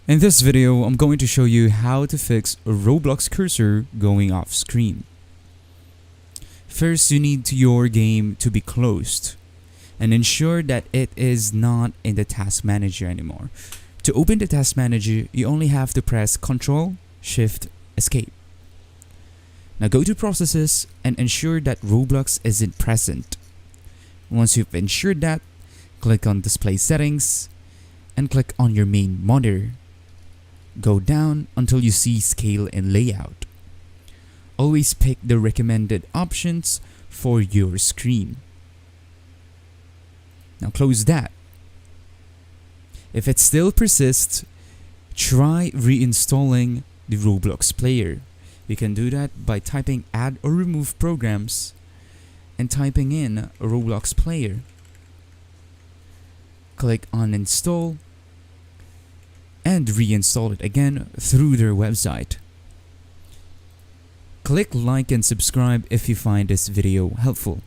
In this video, I'm going to show you how to fix a Roblox cursor going off screen. First, you need your game to be closed and ensure that it is not in the task manager anymore. To open the task manager, you only have to press Ctrl, Shift, Escape. Now go to Processes and ensure that Roblox isn't present. Once you've ensured that, click on Display Settings and click on your main monitor. Go down until you see Scale and Layout. Always pick the recommended options for your screen. Now close that. If it still persists, try reinstalling the Roblox player. You can do that by typing Add or Remove Programs and typing in Roblox player. Click on Install and reinstall it again through their website. Click like and subscribe if you find this video helpful.